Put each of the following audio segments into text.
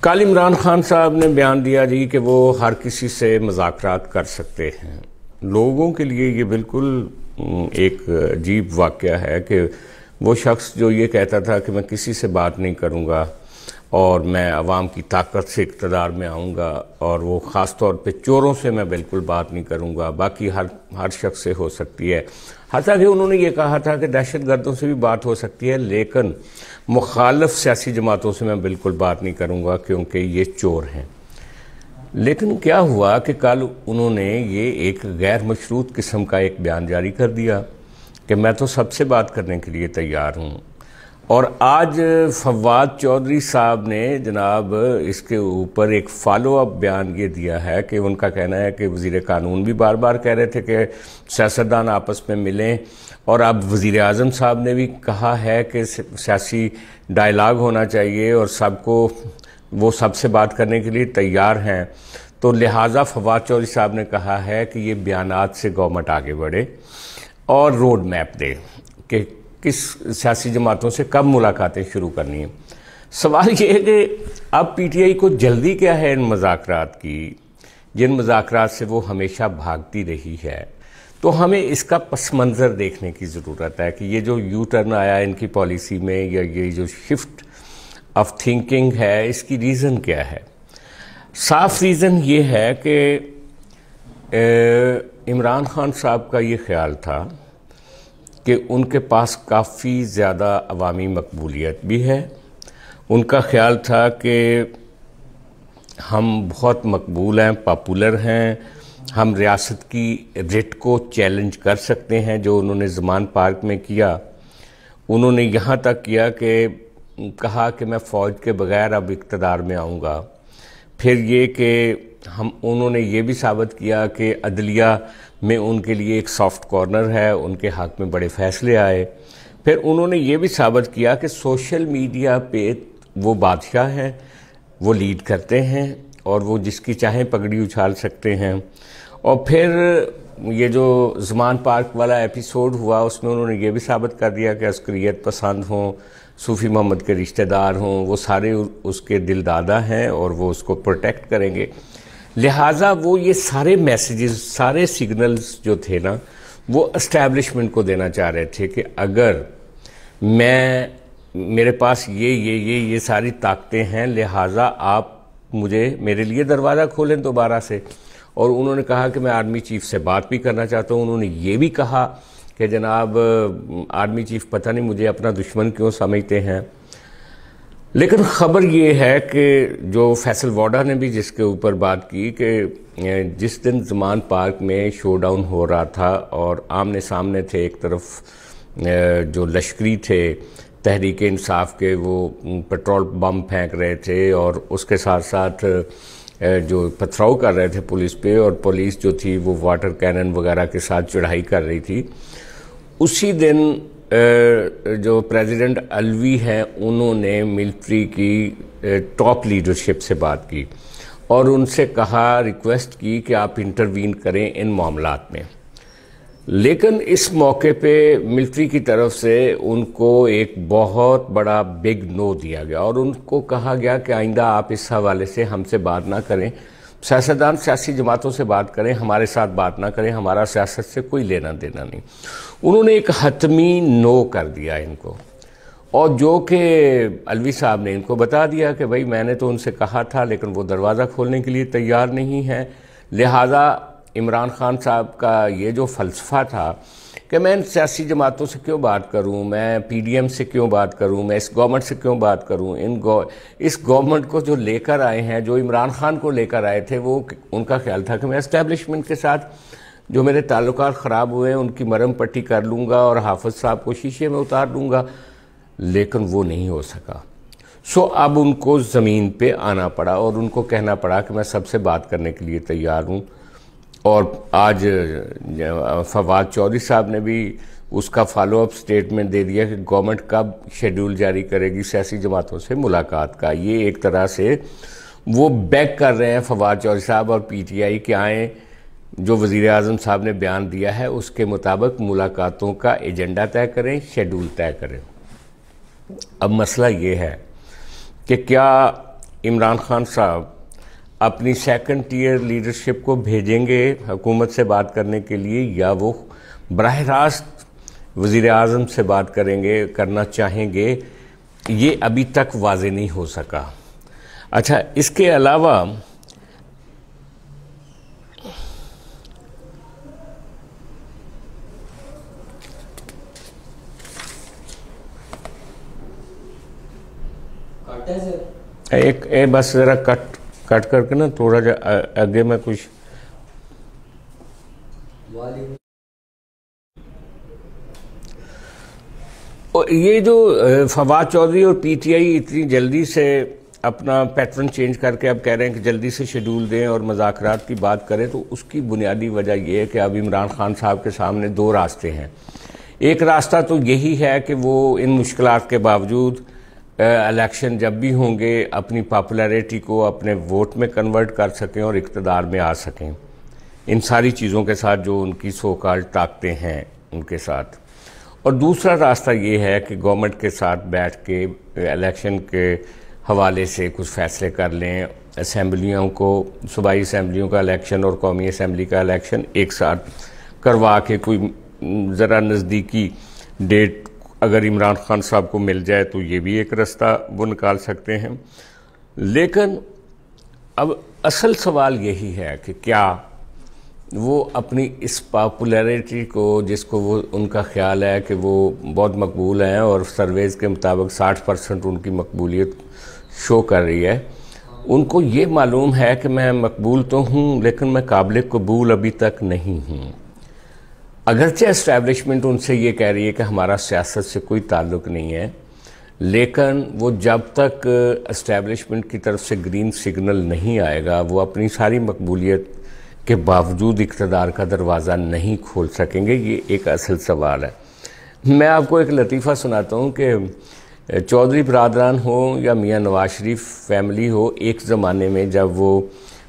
کل عمران خان صاحب نے بیان دیا جی کہ وہ ہر کسی سے مذاکرات کر سکتے ہیں۔ لوگوں کے لیے یہ بالکل ایک عجیب واقعہ ہے کہ وہ شخص جو یہ کہتا تھا کہ میں کسی سے بات نہیں کروں گا اور میں عوام کی طاقت سے اقتدار میں آؤں گا، اور وہ خاص طور پہ چوروں سے میں بالکل بات نہیں کروں گا، باقی ہر شخص سے ہو سکتی ہے۔ حتیٰ کہ انہوں نے یہ کہا تھا کہ دہشت گردوں سے بھی بات ہو سکتی ہے، لیکن مخالف سیاسی جماعتوں سے میں بالکل بات نہیں کروں گا کیونکہ یہ چور ہیں۔ لیکن کیا ہوا کہ کل انہوں نے یہ ایک غیر مشروط قسم کا ایک بیان جاری کر دیا کہ میں تو سب سے بات کرنے کے لیے تیار ہوں۔ اور آج فواد چودھری صاحب نے جناب اس کے اوپر ایک فالو اپ بیان یہ دیا ہے کہ ان کا کہنا ہے کہ وزیر قانون بھی بار بار کہہ رہے تھے کہ سیاستدان آپس میں ملیں، اور اب وزیر اعظم صاحب نے بھی کہا ہے کہ سیاسی ڈائلاگ ہونا چاہیے اور وہ سب سے بات کرنے کے لیے تیار ہیں۔ تو لہٰذا فواد چودھری صاحب نے کہا ہے کہ یہ بیانات سے گورنمنٹ آگے بڑھے اور روڈ میپ دے کہ کس سیاسی جماعتوں سے کب ملاقاتیں شروع کرنی ہیں۔ سوال یہ ہے کہ اب پی ٹی آئی کو جلدی کیا ہے ان مذاکرات کی، جن مذاکرات سے وہ ہمیشہ بھاگتی رہی ہے؟ تو ہمیں اس کا پس منظر دیکھنے کی ضرورت ہے کہ یہ جو یو ٹرن آیا ان کی پالیسی میں، یا یہ جو شفٹ آف تھنکنگ ہے، اس کی ریزن کیا ہے؟ صاف ریزن یہ ہے کہ عمران خان صاحب کا یہ خیال تھا کہ ان کے پاس کافی زیادہ عوامی مقبولیت بھی ہے۔ ان کا خیال تھا کہ ہم بہت مقبول ہیں، پاپولر ہیں، ہم ریاست کی رٹ کو چیلنج کر سکتے ہیں، جو انہوں نے زمان پارک میں کیا۔ انہوں نے یہاں تک کیا کہ کہا کہ میں فوج کے بغیر اب اقتدار میں آؤں گا۔ پھر یہ کہ انہوں نے یہ بھی ثابت کیا کہ عدلیہ میں ان کے لیے ایک سافٹ کارنر ہے، ان کے حق میں بڑے فیصلے آئے۔ پھر انہوں نے یہ بھی ثابت کیا کہ سوشل میڈیا پہ وہ بادشاہ ہیں، وہ لیڈ کرتے ہیں اور وہ جس کی چاہیں پگڑی اچھال سکتے ہیں۔ اور پھر یہ جو زمان پارک والا ایپیسوڈ ہوا، اس میں انہوں نے یہ بھی ثابت کر دیا کہ عسکریت پسند ہوں، صوفی محمد کے رشتہ دار ہوں، وہ سارے اس کے دل دادا ہیں اور وہ اس کو پروٹیکٹ کریں گے۔ لہٰذا وہ یہ سارے میسیجز، سارے سگنلز جو تھے نا، وہ اسٹیبلشمنٹ کو دینا چاہ رہے تھے کہ اگر میرے پاس یہ ساری طاقتیں ہیں، لہٰذا آپ میرے لیے دروازہ کھولیں دوبارہ سے۔ اور انہوں نے کہا کہ میں آرمی چیف سے بات بھی کرنا چاہتا ہوں۔ انہوں نے یہ بھی کہا کہ جناب آرمی چیف پتہ نہیں مجھے اپنا دشمن کیوں سمجھتے ہیں۔ لیکن خبر یہ ہے کہ جو فیصل واڈا نے بھی جس کے اوپر بات کی کہ جس دن زمان پارک میں شو ڈاؤن ہو رہا تھا اور آمنے سامنے تھے، ایک طرف جو لشکری تھے تحریک انصاف کے، وہ پیٹرول بم پھینک رہے تھے اور اس کے ساتھ ساتھ جو پتھراؤ کر رہے تھے پولیس پہ، اور پولیس جو تھی وہ واٹر کینن وغیرہ کے ساتھ چڑھائی کر رہی تھی۔ اسی دن جو پریزیڈنٹ الوی ہیں، انہوں نے ملٹری کی ٹاپ لیڈرشپ سے بات کی اور ان سے کہا، ریکویسٹ کی کہ آپ انٹروین کریں ان معاملات میں۔ لیکن اس موقع پہ ملٹری کی طرف سے ان کو ایک بہت بڑا بگ نو دیا گیا اور ان کو کہا گیا کہ آئندہ آپ اس حوالے سے ہم سے بات نہ کریں، سیاستدان سیاسی جماعتوں سے بات کریں، ہمارے ساتھ بات نہ کریں، ہمارا سیاست سے کوئی لینا دینا نہیں۔ انہوں نے ایک حتمی نو کر دیا ان کو، اور جو کہ الوی صاحب نے ان کو بتا دیا کہ بھائی میں نے تو ان سے کہا تھا لیکن وہ دروازہ کھولنے کے لیے تیار نہیں ہے۔ لہٰذا عمران خان صاحب کا یہ جو فلسفہ تھا کہ میں ان سیاسی جماعتوں سے کیوں بات کروں، میں پی ڈی ایم سے کیوں بات کروں، میں اس گورنمنٹ سے کیوں بات کروں، اس گورنمنٹ کو جو لے کر آئے ہیں، جو عمران خان کو لے کر آئے تھے، وہ ان کا خیال تھا کہ میں اسٹیبلشمنٹ کے ساتھ جو میرے تعلقات خراب ہوئے ہیں ان کی مرہم پٹی کر لوں گا اور حافظ صاحب کو شیشے میں اتار دوں گا، لیکن وہ نہیں ہو سکا۔ اب ان کو زمین پہ آنا پڑا اور ان کو کہنا پڑا کہ میں سب سے بات کرنے کے لیے تیار ہوں۔ اور آج فواد چودھری صاحب نے بھی اس کا فالو اپ سٹیٹمنٹ دے دیا کہ گورنمنٹ کب شیڈول جاری کرے گی سیاسی جماعتوں سے ملاقات کا۔ یہ ایک طرح سے وہ بیک کر رہے ہیں فواد چودھری صاحب اور پی ٹی آئی کہ آئیں، جو وزیر اعظم صاحب نے بیان دیا ہے اس کے مطابق ملاقاتوں کا ایجنڈا طے کریں، شیڈول طے کریں۔ اب مسئلہ یہ ہے کہ کیا عمران خان صاحب اپنی سیکنڈ ٹیئر لیڈرشپ کو بھیجیں گے حکومت سے بات کرنے کے لیے، یا وہ براہ راست وزیر اعظم سے بات کرنا چاہیں گے، یہ ابھی تک واضح نہیں ہو سکا۔ اچھا، اس کے علاوہ بس ذرا کٹ کر کے نا تھوڑا جا آگے میں کچھ یہ جو فواد چودھری اور پی ٹی آئی اتنی جلدی سے اپنا پیٹرن چینج کر کے اب کہہ رہے ہیں کہ جلدی سے شیڈول دیں اور مذاکرات کی بات کریں، تو اس کی بنیادی وجہ یہ ہے کہ اب عمران خان صاحب کے سامنے دو راستے ہیں۔ ایک راستہ تو یہی ہے کہ وہ ان مشکلات کے باوجود الیکشن جب بھی ہوں گے اپنی پاپولیرٹی کو اپنے ووٹ میں کنورٹ کر سکیں اور اقتدار میں آ سکیں، ان ساری چیزوں کے ساتھ جو ان کی سو کالڈ طاقتیں ہیں ان کے ساتھ۔ اور دوسرا راستہ یہ ہے کہ گورنمنٹ کے ساتھ بیٹھ کے الیکشن کے حوالے سے کچھ فیصلے کر لیں، اسمبلیوں کو، صوبائی اسمبلیوں کا الیکشن اور قومی اسمبلی کا الیکشن ایک ساتھ کروا کے کوئی ذرا نزدیکی ڈیٹ اگر عمران خان صاحب کو مل جائے تو یہ بھی ایک راستہ وہ نکال سکتے ہیں۔ لیکن اب اصل سوال یہی ہے کہ کیا وہ اپنی اس پاپولیرٹی کو، جس کو وہ ان کا خیال ہے کہ وہ بہت مقبول ہیں اور سرویز کے مطابق 60% ان کی مقبولیت شو کر رہی ہے، ان کو یہ معلوم ہے کہ میں مقبول تو ہوں لیکن میں قابل قبول ابھی تک نہیں ہوں۔ اگرچہ اسٹیبلشمنٹ ان سے یہ کہہ رہی ہے کہ ہمارا سیاست سے کوئی تعلق نہیں ہے، لیکن وہ جب تک اسٹیبلشمنٹ کی طرف سے گرین سگنل نہیں آئے گا وہ اپنی ساری مقبولیت کے باوجود اقتدار کا دروازہ نہیں کھول سکیں گے۔ یہ ایک اصل سوال ہے۔ میں آپ کو ایک لطیفہ سناتا ہوں کہ چودھری برادران ہوں یا میاں نواز شریف فیملی ہو، ایک زمانے میں جب وہ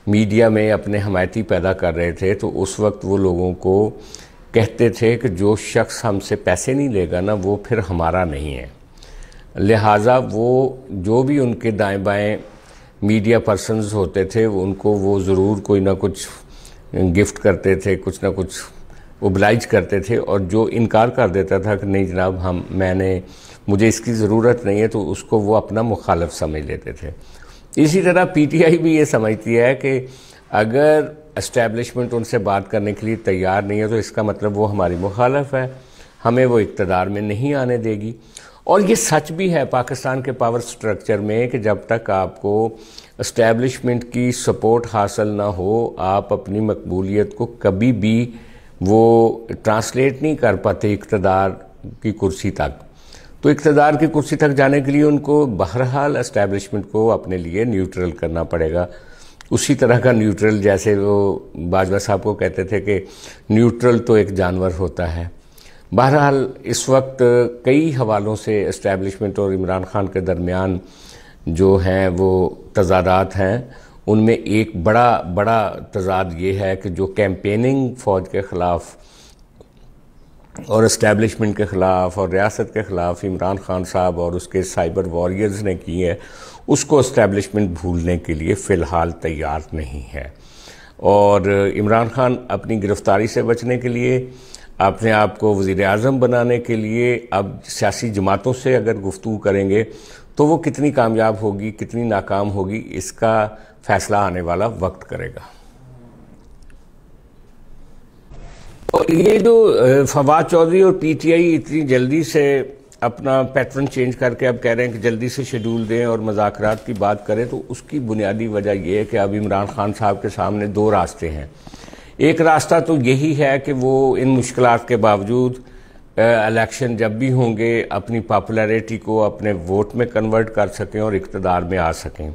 میڈیا میں اپنے حمایتی پیدا کر رہے تھے تو اس وقت وہ لوگوں کو کہتے تھے کہ جو شخص ہم سے پیسے نہیں لے گا نا وہ پھر ہمارا نہیں ہے، لہٰذا وہ جو بھی ان کے دائیں بائیں میڈیا پرسنز ہوتے تھے ان کو وہ ضرور کوئی نہ کچھ گفٹ کرتے تھے، کچھ نہ کچھ اوبلائج کرتے تھے، اور جو انکار کر دیتا تھا کہ نہیں جناب مجھے اس کی ضرورت نہیں ہے تو اس کو وہ اپنا مخالف سمجھ لیتے تھے۔ اسی طرح پی ٹی آئی بھی یہ سمجھتی ہے کہ اگر اسٹیبلشمنٹ ان سے بات کرنے کے لیے تیار نہیں ہے تو اس کا مطلب وہ ہماری مخالف ہے، ہمیں وہ اقتدار میں نہیں آنے دے گی۔ اور یہ سچ بھی ہے پاکستان کے پاور سٹرکچر میں کہ جب تک آپ کو اسٹیبلشمنٹ کی سپورٹ حاصل نہ ہو آپ اپنی مقبولیت کو کبھی بھی وہ ٹرانسلیٹ نہیں کر پاتے اقتدار کی کرسی تک۔ تو اقتدار کی کرسی تک جانے کے لیے ان کو بہرحال اسٹیبلشمنٹ کو اپنے لیے نیوٹرل کرنا پڑے گا، اسی طرح کا نیوٹرل جیسے وہ باجوہ صاحب کو کہتے تھے کہ نیوٹرل تو ایک جانور ہوتا ہے۔ بہرحال اس وقت کئی حوالوں سے اسٹیبلشمنٹ اور عمران خان کے درمیان جو ہیں وہ تضادات ہیں، ان میں ایک بڑا تضاد یہ ہے کہ جو کیمپیننگ فوج کے خلاف اور اسٹیبلشمنٹ کے خلاف اور ریاست کے خلاف عمران خان صاحب اور اس کے سائبر واریئرز نے کی ہے، اس کو اسٹیبلشمنٹ بھولنے کے لیے فی الحال تیار نہیں ہے۔ اور عمران خان اپنی گرفتاری سے بچنے کے لیے، اپنے آپ کو وزیر اعظم بنانے کے لیے اب سیاسی جماعتوں سے اگر گفتگو کریں گے تو وہ کتنی کامیاب ہوگی کتنی ناکام ہوگی اس کا فیصلہ آنے والا وقت کرے گا۔ اور یہ جو فواد چودھری اور پی ٹی آئی اتنی جلدی سے اپنا پیٹرن چینج کر کے اب کہہ رہے ہیں کہ جلدی سے شیڈول دیں اور مذاکرات کی بات کریں، تو اس کی بنیادی وجہ یہ ہے کہ اب عمران خان صاحب کے سامنے دو راستے ہیں۔ ایک راستہ تو یہی ہے کہ وہ ان مشکلات کے باوجود الیکشن جب بھی ہوں گے اپنی پاپولیرٹی کو اپنے ووٹ میں کنورٹ کر سکیں اور اقتدار میں آ سکیں،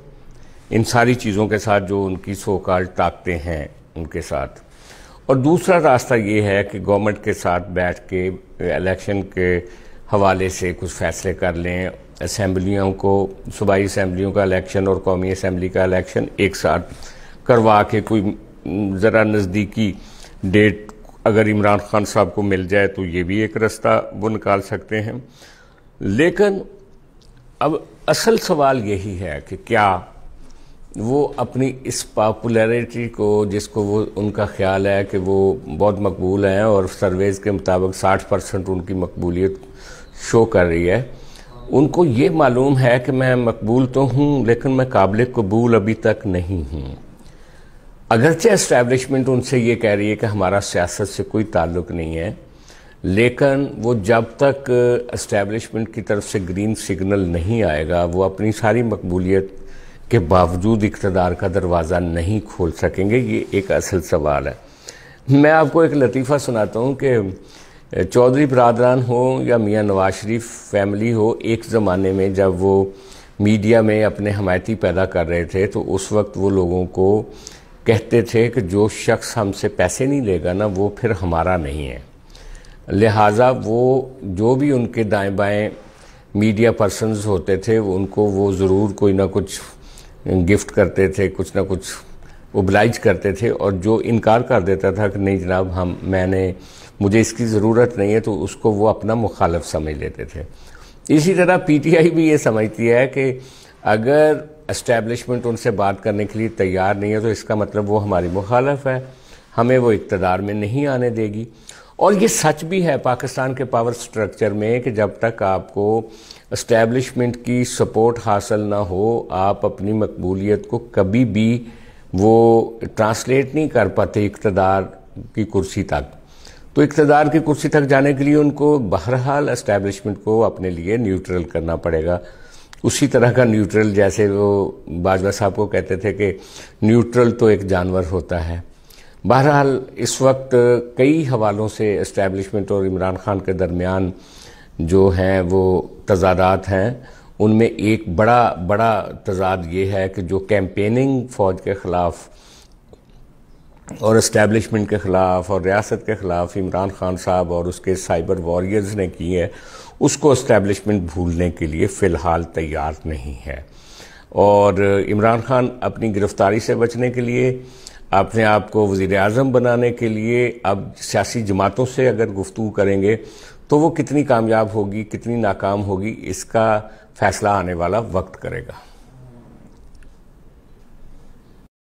ان ساری چیزوں کے ساتھ جو ان کی سو کالڈ طاقتیں ہیں ان کے ساتھ۔ اور دوسرا راستہ یہ ہے کہ گورنمنٹ کے ساتھ بیٹھ کے الیکشن کے حوالے سے کچھ فیصلے کر لیں، اسمبلیوں کو، صوبائی اسمبلیوں کا الیکشن اور قومی اسمبلی کا الیکشن ایک ساتھ کروا کے کوئی ذرا نزدیکی ڈیٹ اگر عمران خان صاحب کو مل جائے تو یہ بھی ایک راستہ وہ نکال سکتے ہیں۔ لیکن اب اصل سوال یہی ہے کہ کیا وہ اپنی اس پاپولیرٹی کو، جس کو وہ ان کا خیال ہے کہ وہ بہت مقبول ہیں اور سرویز کے مطابق 60% ان کی مقبولیت شو کر رہی ہے، ان کو یہ معلوم ہے کہ میں مقبول تو ہوں لیکن میں قابل قبول ابھی تک نہیں ہوں۔ اگرچہ اسٹیبلشمنٹ ان سے یہ کہہ رہی ہے کہ ہمارا سیاست سے کوئی تعلق نہیں ہے، لیکن وہ جب تک اسٹیبلشمنٹ کی طرف سے گرین سگنل نہیں آئے گا وہ اپنی ساری مقبولیت کے باوجود اقتدار کا دروازہ نہیں کھول سکیں گے۔ یہ ایک اصل سوال ہے۔ میں آپ کو ایک لطیفہ سناتا ہوں کہ چودھری برادران ہو یا میاں نواز شریف فیملی ہو، ایک زمانے میں جب وہ میڈیا میں اپنے حمایتی پیدا کر رہے تھے تو اس وقت وہ لوگوں کو کہتے تھے کہ جو شخص ہم سے پیسے نہیں لے گا نا وہ پھر ہمارا نہیں ہے، لہٰذا وہ جو بھی ان کے دائیں بائیں میڈیا پرسنز ہوتے تھے ان کو وہ ضرور کوئی نہ کچھ گفٹ کرتے تھے، کچھ نہ کچھ اوبلائج کرتے تھے، اور جو انکار کر دیتا تھا کہ نہیں جناب مجھے اس کی ضرورت نہیں ہے تو اس کو وہ اپنا مخالف سمجھ لیتے تھے۔ اسی طرح پی ٹی آئی بھی یہ سمجھتی ہے کہ اگر اسٹیبلشمنٹ ان سے بات کرنے کے لیے تیار نہیں ہے تو اس کا مطلب وہ ہماری مخالف ہے، ہمیں وہ اقتدار میں نہیں آنے دے گی۔ اور یہ سچ بھی ہے پاکستان کے پاور سٹرکچر میں کہ جب تک آپ کو اسٹیبلشمنٹ کی سپورٹ حاصل نہ ہو آپ اپنی مقبولیت کو کبھی بھی وہ ٹرانسلیٹ نہیں کر پاتے اقتدار کی کرسی تک۔ تو اقتدار کی کرسی تک جانے کے لیے ان کو بہرحال اسٹیبلشمنٹ کو اپنے لیے نیوٹرل کرنا پڑے گا، اسی طرح کا نیوٹرل جیسے وہ باجوہ صاحب کو کہتے تھے کہ نیوٹرل تو ایک جانور ہوتا ہے۔ بہرحال اس وقت کئی حوالوں سے اسٹیبلشمنٹ اور عمران خان کے درمیان جو ہیں وہ تضادات ہیں، ان میں ایک بڑا تضاد یہ ہے کہ جو کیمپیننگ فوج کے خلاف اور اسٹیبلشمنٹ کے خلاف اور ریاست کے خلاف عمران خان صاحب اور اس کے سائبر واریئرز نے کی ہے اس کو اسٹیبلشمنٹ بھولنے کے لیے فی الحال تیار نہیں ہے، اور عمران خان اپنی گرفتاری سے بچنے کے لیے، اپنے آپ کو وزیر اعظم بنانے کے لیے اب سیاسی جماعتوں سے اگر گفتگو کریں گے تو وہ کتنی کامیاب ہوگی کتنی ناکام ہوگی اس کا فیصلہ آنے والا وقت کرے گا۔